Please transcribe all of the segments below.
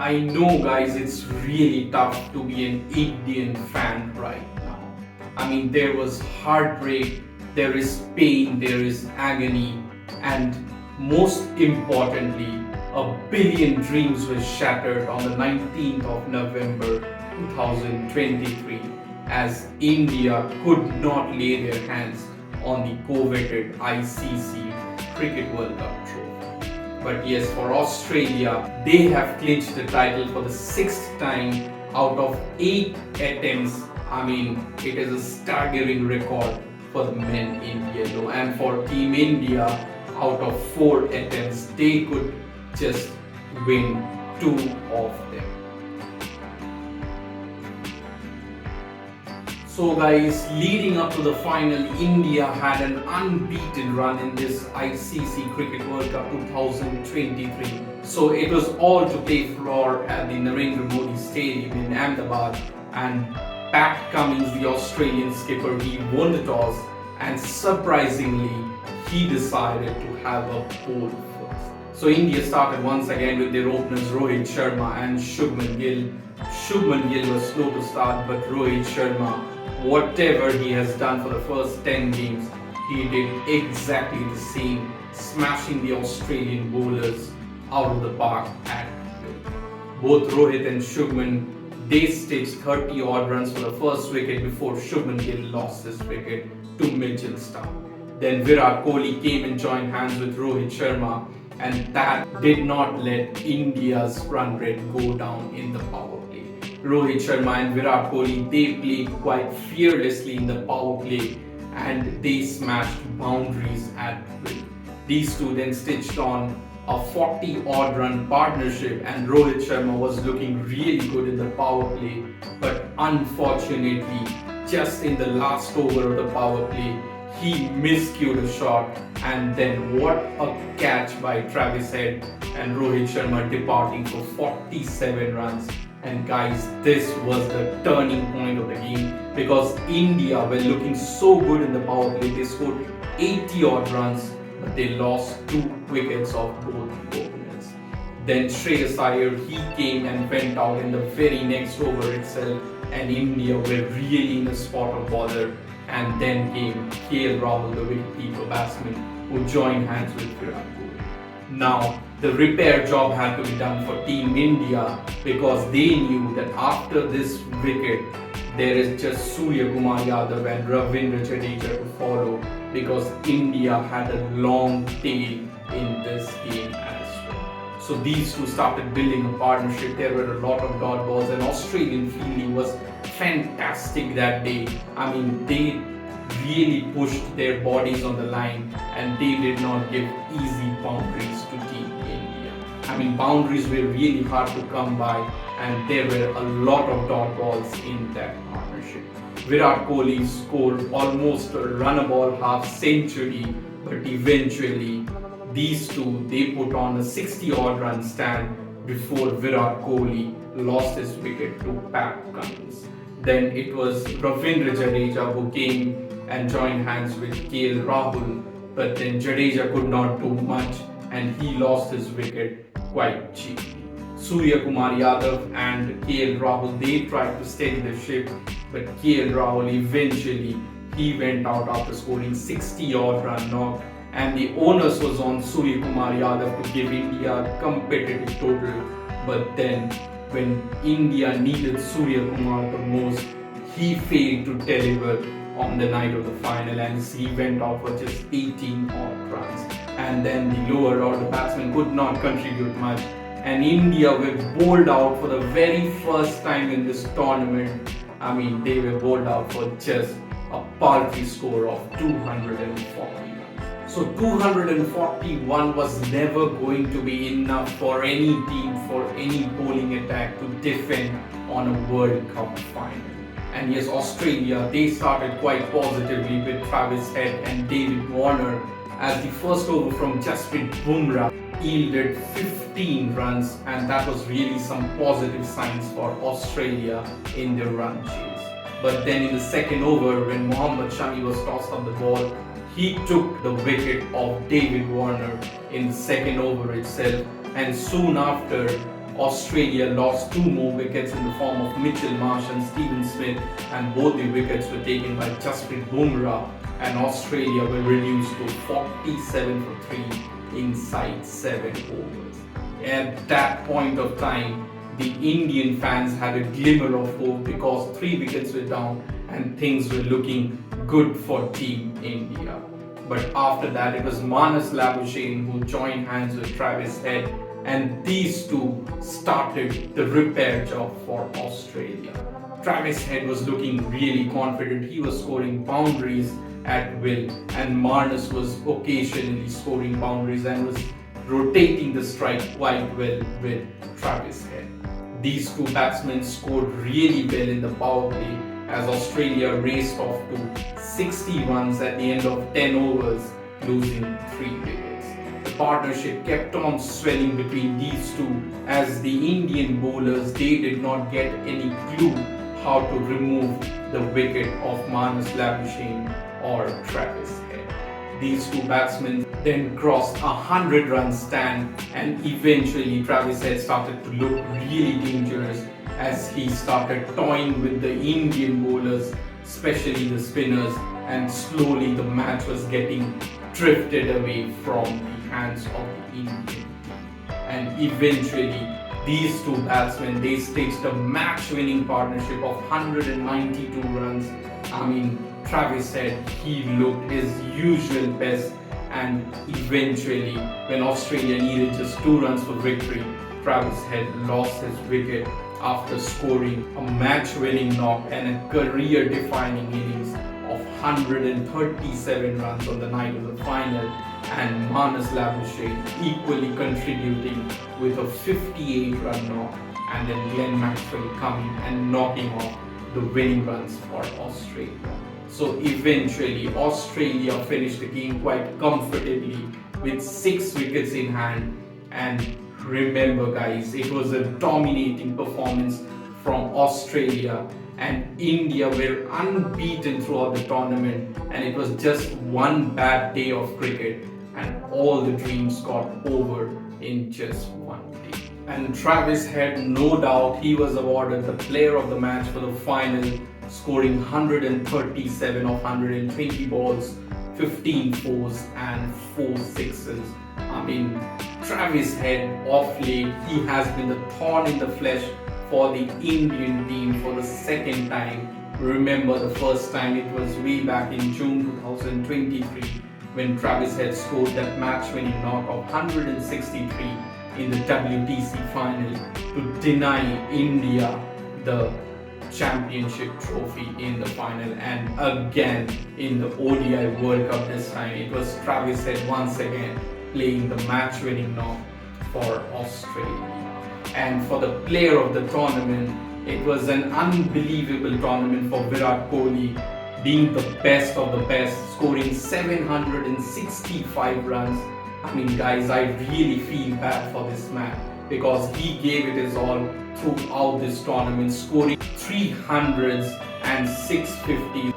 I know, guys, it's really tough to be an Indian fan right now. I mean, there was heartbreak, there is pain, there is agony, and most importantly, a billion dreams were shattered on the 19th of November 2023 as India could not lay their hands on the coveted ICC Cricket World Cup trophy. But yes, for Australia, they have clinched the title for the sixth time out of 8 attempts. I mean, it is a staggering record for the men in yellow. And for Team India, out of 4 attempts, they could just win 2 of them. So guys, leading up to the final, India had an unbeaten run in this ICC Cricket World Cup 2023. So it was all to play for at the Narendra Modi Stadium in Ahmedabad, and Pat Cummins, the Australian skipper, he won the toss, and surprisingly, he decided to have a ball first. So India started once again with their openers Rohit Sharma and Shubman Gill. Shubman Gill was slow to start, but Rohit Sharma, whatever he has done for the first 10 games, he did exactly the same, smashing the Australian bowlers out of the park at will. Both Rohit and Shubman, they stitched 30 odd runs for the first wicket before Shubman Gill lost his wicket to Mitchell Starc. Then Virat Kohli came and joined hands with Rohit Sharma, and that did not let India's run rate go down in the power play. Rohit Sharma and Virat Kohli, they played quite fearlessly in the power play and they smashed boundaries at will. These two then stitched on a 40 odd run partnership, and Rohit Sharma was looking really good in the power play, but unfortunately, just in the last over of the power play, he miscued a shot, and then what a catch by Travis Head, and Rohit Sharma departing for 47 runs. And guys, this was the turning point of the game because India were looking so good in the power play. They scored 80 odd runs, but they lost 2 wickets of both openers. Then Shreyas Iyer, he came and went out in the very next over itself, and India were really in a spot of bother. And then came KL Rahul, the wicketkeeper batsman, who joined hands with Virat Kohli. Now, the repair job had to be done for Team India because they knew that after this wicket, there is just Surya Kumar Yadav and Ravindra Jadeja to follow because India had a long tail in this game as well. So these two started building a partnership. There were a lot of dot balls, and Australian fielding was fantastic that day. I mean, they really pushed their bodies on the line and they did not give easy boundaries to Team India. I mean, boundaries were really hard to come by, and there were a lot of dot balls in that partnership. Virat Kohli scored almost a runnable half century, but eventually these two, they put on a 60 odd run stand before Virat Kohli lost his wicket to Pat Cummins. Then it was Ravindra Jadeja who came and joined hands with KL Rahul, but then Jadeja could not do much and he lost his wicket quite cheaply. Surya Kumar Yadav and KL Rahul, they tried to steady the ship, but KL Rahul eventually, he went out after scoring 60 odd run knock, and the onus was on Surya Kumar Yadav to give India a competitive total. But then when India needed Surya Kumar the most, he failed to deliver on the night of the final, and he went out for just 18 odd runs. And then the lower order batsmen could not contribute much, and India were bowled out for the very first time in this tournament. I mean, they were bowled out for just a paltry score of 240 runs. So 241 was never going to be enough for any team, for any bowling attack to defend on a World Cup final. And yes, Australia, they started quite positively with Travis Head and David Warner, as the first over from Jasprit Bumrah yielded 15 runs, and that was really some positive signs for Australia in their run chase. But then in the second over, when Mohammad Shami was tossed on the ball, he took the wicket of David Warner in the second over itself, and soon after, Australia lost 2 more wickets in the form of Mitchell Marsh and Steven Smith, and both the wickets were taken by Jasprit Bumrah, and Australia were reduced to 47 for 3 inside 7 overs. At that point of time, the Indian fans had a glimmer of hope because 3 wickets were down and things were looking good for Team India. But after that, it was Marnus Labuschagne who joined hands with Travis Head, and these two started the repair job for Australia. Travis Head was looking really confident. He was scoring boundaries at will, and Marnus was occasionally scoring boundaries and was rotating the strike quite well with Travis Head. These two batsmen scored really well in the power play as Australia raced off to 60 runs at the end of 10 overs, losing 3 wickets. The partnership kept on swelling between these two as the Indian bowlers, they did not get any clue how to remove the wicket of Marnus Labuschagne or Travis Head. These two batsmen then crossed a 100-run stand, and eventually Travis Head started to look really dangerous as he started toying with the Indian bowlers, especially the spinners, and slowly the match was getting drifted away from the hands of the Indian team. And eventually these two batsmen, they staged a match-winning partnership of 192 runs. Travis Head, he looked his usual best, and eventually when Australia needed just 2 runs for victory, Travis Head lost his wicket after scoring a match-winning knock and a career-defining innings of 137 runs on the night of the final, and Marnus Labuschagne equally contributing with a 58-run knock, and then Glenn Maxwell coming and knocking off the winning runs for Australia. So eventually Australia finished the game quite comfortably with 6 wickets in hand, and remember guys, it was a dominating performance from Australia, and India were unbeaten throughout the tournament, and it was just one bad day of cricket and all the dreams got over in just one day. And Travis Head, no doubt, he was awarded the player of the match for the final, scoring 137 of 120 balls, 15 fours and 4 sixes. Travis Head of late, he has been the thorn in the flesh for the Indian team for the second time. Remember, the first time it was way back in June 2023 when Travis Head scored that match-winning knock of 163 in the WTC final to deny India the championship trophy in the final. And again in the ODI World Cup this time, it was Travis Head once again playing the match-winning knock for Australia. And for the player of the tournament, it was an unbelievable tournament for Virat Kohli, being the best of the best, scoring 765 runs. Guys, I really feel bad for this man because he gave it his all throughout this tournament, scoring 300s and 650s.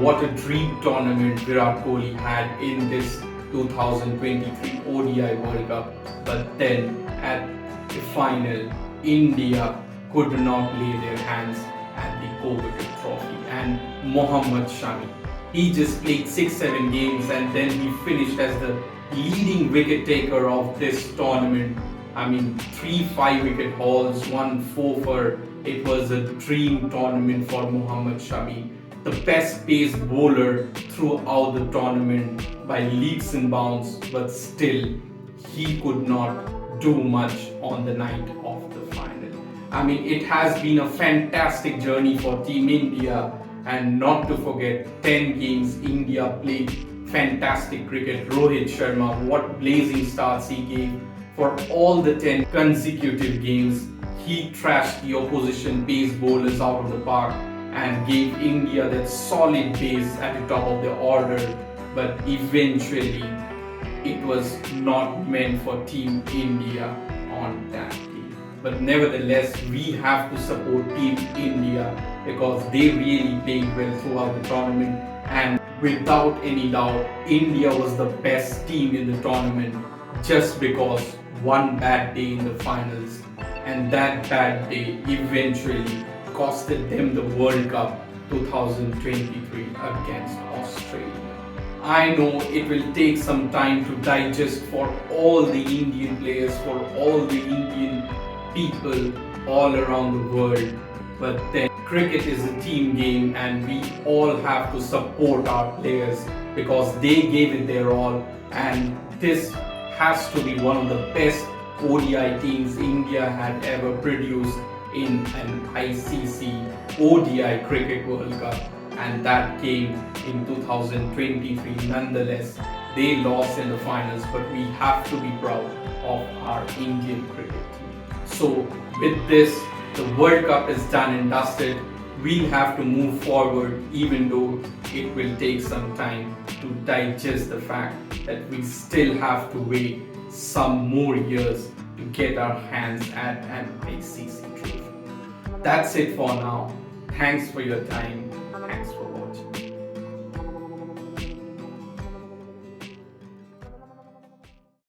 What a dream tournament Virat Kohli had in this 2023 ODI World Cup. But then at the final, India could not lay their hands at the coveted trophy, and Mohammad Shami, he just played 6-7 games and then he finished as the leading wicket taker of this tournament. 3 5-wicket hauls, 1 4-fer. It was a dream tournament for Mohammad Shami, the best pace bowler throughout the tournament by leaps and bounds, but still he could not do much on the night of the final. It has been a fantastic journey for Team India, and not to forget, 10 games India played fantastic cricket. Rohit Sharma, what blazing starts he gave for all the 10 consecutive games. He trashed the opposition pace bowlers out of the park and gave India that solid pace at the top of the order, but eventually it was not meant for Team India on that day. But nevertheless, we have to support Team India because they really played well throughout the tournament, and without any doubt, India was the best team in the tournament just because one bad day in the finals and that bad day eventually costed them the World Cup 2023 against Australia. I know it will take some time to digest for all the Indian players, for all the Indian people all around the world, but then cricket is a team game and we all have to support our players because they gave it their all, and this has to be one of the best ODI teams India had ever produced in an ICC ODI Cricket World Cup, and that came in 2023. Nonetheless, they lost in the finals, but we have to be proud of our Indian cricket team. So, with this, the World Cup is done and dusted. We'll have to move forward, even though it will take some time to digest the fact that we still have to wait some more years to get our hands at an ICC trophy. That's it for now. Thanks for your time.